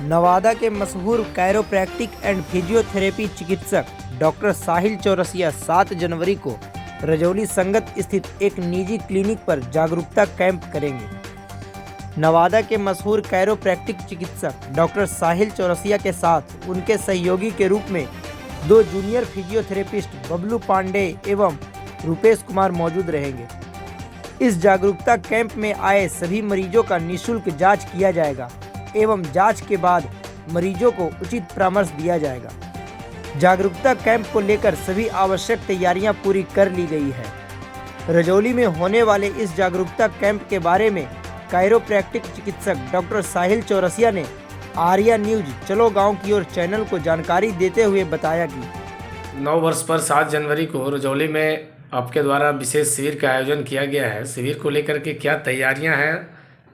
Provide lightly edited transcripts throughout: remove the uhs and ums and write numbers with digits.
नवादा के मशहूर chiropractic and physiotherapy चिकित्सक डॉक्टर साहिल चौरसिया 7 जनवरी को रजौली संगत स्थित एक निजी क्लिनिक पर जागरूकता कैंप करेंगे। नवादा के मशहूर कैरोप्रैक्टिक चिकित्सक डॉक्टर साहिल चौरसिया के साथ उनके सहयोगी के रूप में 2 जूनियर फिजियोथेरेपिस्ट बबलू पांडे एवं रुपेश कुमार मौजूद रहेंगे। इस जागरूकता कैंप में आए सभी मरीजों का निःशुल्क जांच किया जाएगा एवं जांच के बाद मरीजों को उचित परामर्श दिया जाएगा। जागरूकता कैंप को लेकर सभी आवश्यक तैयारियां पूरी कर ली गई है। रजौली में होने वाले इस जागरूकता कैंप के बारे में कैरोप्रैक्टिक चिकित्सक डॉक्टर साहिल चौरसिया ने आर्या न्यूज चलो गांव की ओर चैनल को जानकारी देते हुए बताया कि 9 वर्ष पर 7 जनवरी को रजौली में आपके द्वारा विशेष शिविर का आयोजन किया गया है। शिविर को लेकर के क्या तैयारियां हैं,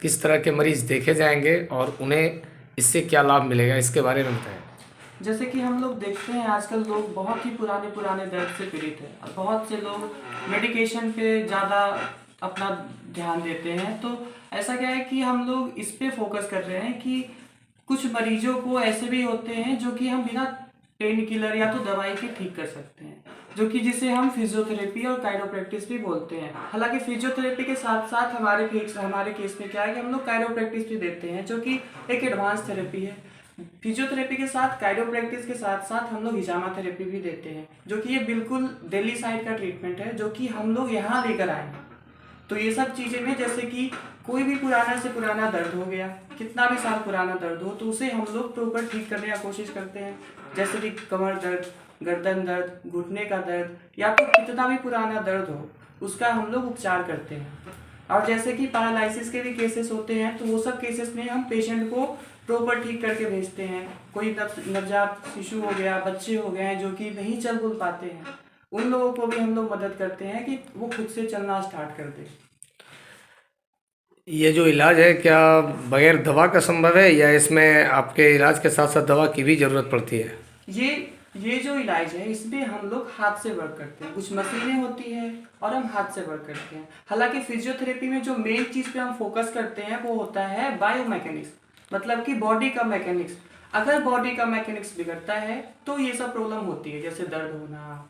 किस तरह के मरीज देखे जाएंगे और उन्हें इससे क्या लाभ मिलेगा, इसके बारे में बताएं। जैसे कि हम लोग देखते हैं आजकल लोग बहुत ही पुराने दर्द से पीड़ित हैं और बहुत से लोग मेडिकेशन पे ज़्यादा अपना ध्यान देते हैं। तो ऐसा क्या है कि हम लोग इस पे फोकस कर रहे हैं कि कुछ मरीजों को ऐसे भी होते हैं जो कि हम बिना पेन किलर या तो दवाई के ठीक कर सकते हैं, जो कि जिसे हम फिजियोथेरेपी और कायरोप्रैक्टिस भी बोलते हैं। हालांकि फिजियोथेरेपी के साथ साथ हमारे केस में क्या है कि हम लोग कायरोप्रैक्टिस भी देते हैं, जो कि एक एडवांस थेरेपी है। फिजियोथेरेपी के साथ कायरोप्रैक्टिस के साथ साथ हम लोग हिजामा थेरेपी भी देते हैं, जो कि ये बिल्कुल दिल्ली साइड का ट्रीटमेंट है, जो कि हम लोग यहाँ लेकर आए हैं। तो ये सब चीज़ें में जैसे कि कोई भी पुराना से पुराना दर्द हो गया, कितना भी साल पुराना दर्द हो, तो उसे हम लोग प्रॉपर ठीक करने की कोशिश करते हैं। जैसे कि कमर दर्द, गर्दन दर्द, घुटने का दर्द या तो कितना भी पुराना दर्द हो, उसका हम लोग उपचार करते हैं। और जैसे कि पैरालिसिस के भी केसेस होते हैं, तो वो सब केसेस में हम पेशेंट को प्रॉपर ठीक करके भेजते हैं। कोई नवजात शिशु हो गया, बच्चे हो गए हैं जो कि नहीं चल बुल पाते हैं, उन लोगों को भी हम लोग मदद करते हैं कि वो खुद से चलना स्टार्ट कर दे। ये जो इलाज है क्या बगैर दवा का संभव है या इसमें आपके इलाज के साथ साथ दवा की भी ज़रूरत पड़ती है? ये जो इलाज है इसमें हम लोग हाथ से वर्क करते हैं। कुछ मशीनें होती हैं और हम हाथ से वर्क करते हैं। हालांकि फिजियोथेरेपी में जो मेन चीज़ पे हम फोकस करते हैं वो होता है बायोमैकेनिक्स, मतलब कि बॉडी का मैकेनिक्स। अगर बॉडी का मैकेनिक्स बिगड़ता है तो ये सब प्रॉब्लम होती है, जैसे दर्द होना,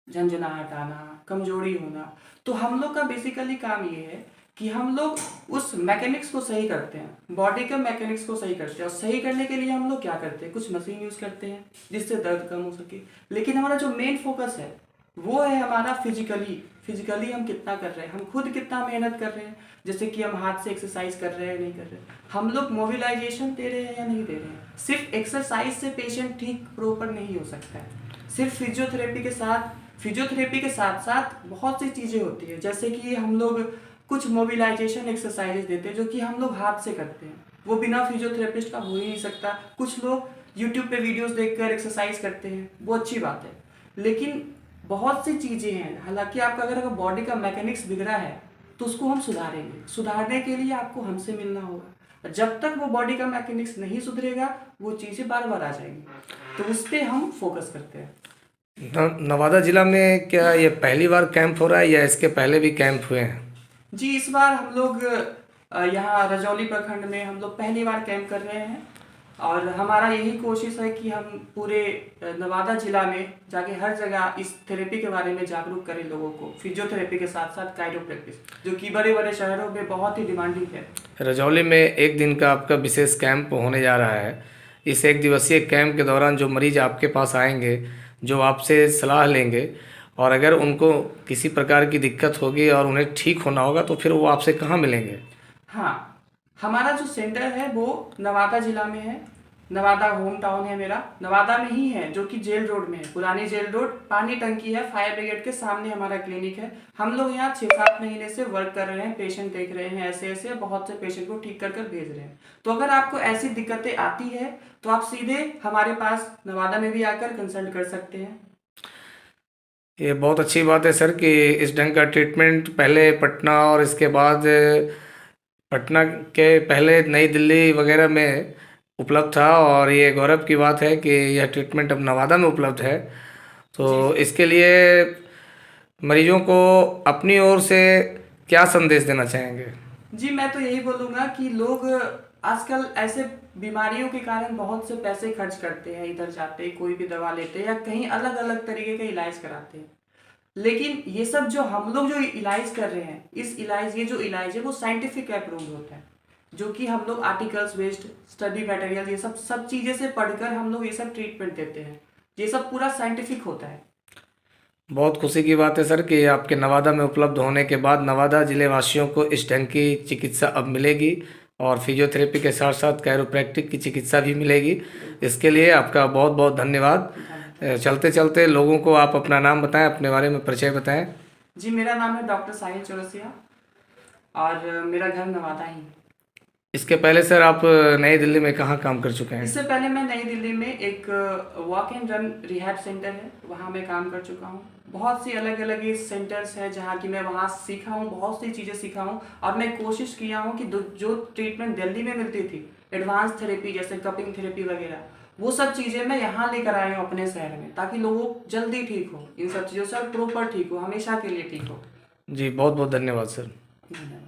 झंझनाहट आना, कमजोरी होना। तो हम लोग का बेसिकली काम ये है कि हम लोग उस मैकेनिक्स को सही करते हैं, बॉडी के मैकेनिक्स को सही करते हैं। और सही करने के लिए हम लोग क्या करते हैं, कुछ मशीन यूज़ करते हैं जिससे दर्द कम हो सके। लेकिन हमारा जो मेन फोकस है वो है हमारा फिजिकली हम कितना कर रहे हैं, हम खुद कितना मेहनत कर रहे हैं। जैसे कि हम हाथ से एक्सरसाइज कर रहे हैं, नहीं कर रहे हैं, हम लोग मोबिलाइजेशन दे रहे हैं या नहीं दे रहे हैं। सिर्फ एक्सरसाइज से पेशेंट ठीक प्रॉपर नहीं हो सकता है। सिर्फ फिजियोथेरेपी के साथ साथ बहुत सी चीज़ें होती है, जैसे कि हम लोग कुछ मोबिलाइजेशन एक्सरसाइजेज देते हैं जो कि हम लोग हाथ से करते हैं, वो बिना फिजियोथेरेपिस्ट का हो ही नहीं सकता। कुछ लोग यूट्यूब पे वीडियोस देखकर एक्सरसाइज करते हैं, वो अच्छी बात है, लेकिन बहुत सी चीज़ें हैं। हालांकि आपका अगर बॉडी का मैकेनिक्स बिगड़ा है तो उसको हम सुधारेंगे। सुधारने के लिए आपको हमसे मिलना होगा। जब तक वो बॉडी का मैकेनिक्स नहीं सुधरेगा वो चीज़ें बार बार आ जाएंगी, तो उस पर हम फोकस करते हैं। नवादा जिला में क्या ये पहली बार कैंप हो रहा है या इसके पहले भी कैंप हुए हैं? जी, इस बार हम लोग यहाँ रजौली प्रखंड में हम लोग पहली बार कैंप कर रहे हैं और हमारा यही कोशिश है कि हम पूरे नवादा जिला में जाके हर जगह इस थेरेपी के बारे में जागरूक करें लोगों को, फिजियोथेरेपी के साथ साथ कायरोप्रैक्टिस, जो कि बड़े बड़े शहरों में बहुत ही डिमांडिंग है। रजौली में एक दिन का आपका विशेष कैंप होने जा रहा है। इस 1 दिवसीय कैंप के दौरान जो मरीज आपके पास आएंगे, जो आपसे सलाह लेंगे और अगर उनको किसी प्रकार की दिक्कत होगी और उन्हें ठीक होना होगा तो फिर वो आपसे कहाँ मिलेंगे? हाँ, हमारा जो सेंटर है वो नवादा जिला में है। नवादा होम टाउन है मेरा, नवादा में ही है, जो कि जेल रोड में है, पुरानी जेल रोड, पानी टंकी है, फायर ब्रिगेड के सामने हमारा क्लिनिक है। हम लोग यहाँ 6-7 महीने से वर्क कर रहे हैं, पेशेंट देख रहे हैं, ऐसे बहुत से पेशेंट को ठीक कर भेज रहे हैं। तो अगर आपको ऐसी दिक्कतें आती है तो आप सीधे हमारे पास नवादा में भी आकर कंसल्ट कर सकते हैं। ये बहुत अच्छी बात है सर कि इस ढंग का ट्रीटमेंट पहले पटना और इसके बाद पटना के पहले नई दिल्ली वगैरह में उपलब्ध था और ये गौरव की बात है कि यह ट्रीटमेंट अब नवादा में उपलब्ध है। तो इसके लिए मरीजों को अपनी ओर से क्या संदेश देना चाहेंगे? जी, मैं तो यही बोलूँगा कि लोग आजकल ऐसे बीमारियों के कारण बहुत से पैसे खर्च करते हैं, इधर जाते हैं, कोई भी दवा लेते हैं या कहीं अलग अलग तरीके का इलाज कराते हैं। लेकिन ये सब जो हम लोग जो इलाज कर रहे हैं, ये जो इलाज है वो साइंटिफिक अप्रूव होता है, जो कि हम लोग आर्टिकल्स बेस्ड स्टडी मटेरियल ये सब चीज़ें से पढ़कर हम लोग ये सब ट्रीटमेंट देते हैं। ये सब पूरा साइंटिफिक होता है। बहुत खुशी की बात है सर कि आपके नवादा में उपलब्ध होने के बाद नवादा जिले वासियों को इस ढंग की चिकित्सा अब मिलेगी और फिजियोथेरेपी के साथ साथ कैरोप्रैक्टिक की चिकित्सा भी मिलेगी। इसके लिए आपका बहुत बहुत धन्यवाद। चलते चलते लोगों को आप अपना नाम बताएं, अपने बारे में परिचय बताएं। जी, मेरा नाम है डॉक्टर साहिल चौरसिया और मेरा घर नवादा ही है। इसके पहले सर आप नई दिल्ली में कहाँ काम कर चुके हैं? इससे पहले मैं नई दिल्ली में एक walk and run rehab centre है, वहाँ मैं काम कर चुका हूँ। बहुत सी अलग अलग ये सेंटर्स हैं जहाँ की मैं वहाँ सीखा हूँ, बहुत सी चीज़ें सीखा हूँ और मैं कोशिश किया हूँ कि जो ट्रीटमेंट दिल्ली में मिलती थी, एडवांस थेरेपी जैसे कपिंग थेरेपी वगैरह, वो सब चीज़ें मैं यहाँ लेकर आया हूँ अपने शहर में, ताकि लोगों जल्दी ठीक हो, इन सब चीज़ों से प्रॉपर ठीक हो, हमेशा के लिए ठीक हो। जी बहुत बहुत धन्यवाद सर। धन्यवाद।